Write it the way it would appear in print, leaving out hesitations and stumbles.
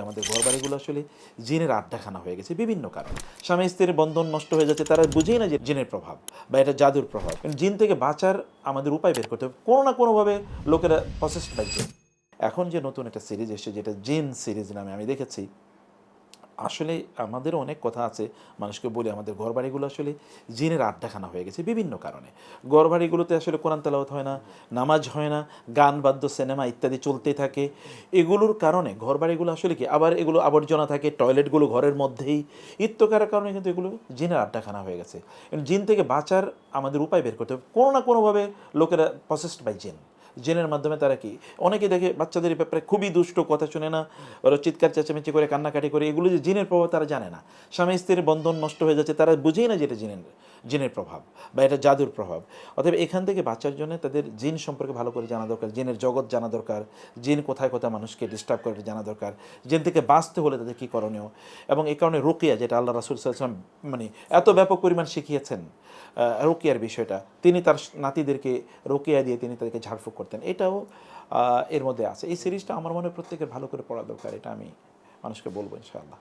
আমাদের ঘরবাড়িগুলো আসলে জিনের আড্ডাখানা হয়ে গেছে বিভিন্ন কারণে। স্বামী স্ত্রীর বন্ধন নষ্ট হয়ে যাচ্ছে, তারা বুঝেই না যে জিনের প্রভাব বা এটা জাদুর প্রভাব। জিন থেকে বাঁচার আমাদের উপায় বের করতে হবে, কোনো না কোনোভাবে লোকেরা প্রসেসড বাই জিন। এখন যে নতুন একটা সিরিজ এসেছে যেটা জিন সিরিজ নামে আমি দেখেছি, আসলে আমাদের অনেক কথা আছে, মানুষকে বলি আমাদের ঘরবাড়িগুলো আসলে জিনের আড্ডাখানা হয়ে গেছে বিভিন্ন কারণে। ঘরবাড়িগুলোতে আসলে কোরআন তেলাওয়াত হয় না, নামাজ হয় না, গান বাদ্য সিনেমা ইত্যাদি চলতেই থাকে। এগুলোর কারণে ঘরবাড়িগুলো আসলে কি, আবার এগুলো আবর্জনা থাকে, টয়লেটগুলো ঘরের মধ্যেই, ইত্যকার কারণে কিন্তু এগুলো জিনের আড্ডাখানা হয়ে গেছে। জিন থেকে বাঁচার আমাদের উপায় বের করতে হবে, কোনো না কোনোভাবে লোকেরা প্রসেসড বাই জিন। জেনের মাধ্যমে তারা কি, অনেকে দেখে বাচ্চাদের এই ব্যাপারে খুবই দুষ্ট, কথা শুনে না, ওরা চিৎকার চেঁচামেচি করে, কান্নাকাটি করে, এগুলো যে জিনের প্রভাব তারা জানে না। স্বামী স্ত্রীর বন্ধন নষ্ট হয়ে যাচ্ছে, তারা বুঝেই না যে এটা জিনের প্রভাব বা এটা জাদুর প্রভাব। অতএব এখান থেকে বাঁচার জন্য তাদের জিন সম্পর্কে ভালো করে জানা দরকার, জিনের জগৎ জানা দরকার, জিন কোথায় কোথায় মানুষকে ডিস্টার্ব করে জানা দরকার, জিন থেকে বাঁচতে হলে তাদের কী করণীয়। এবং এই কারণে রুকিয়া, যেটা আল্লাহ রাসূল সাল্লাল্লাহু আলাইহি ওয়াসাল্লাম মানে এত ব্যাপক পরিমাণ শিখিয়েছেন রুকিয়ার বিষয়টা, তিনি তার নাতিদেরকে রুকিয়া দিয়ে তিনি তাদেরকে ঝাড়ফুঁক করতেন, এটাও এর মধ্যে আছে। এই সিরিজটা আমার মনে হয় প্রত্যেকের ভালো করে পড়া দরকার, এটা আমি মানুষকে বলবো ইনশাআল্লাহ।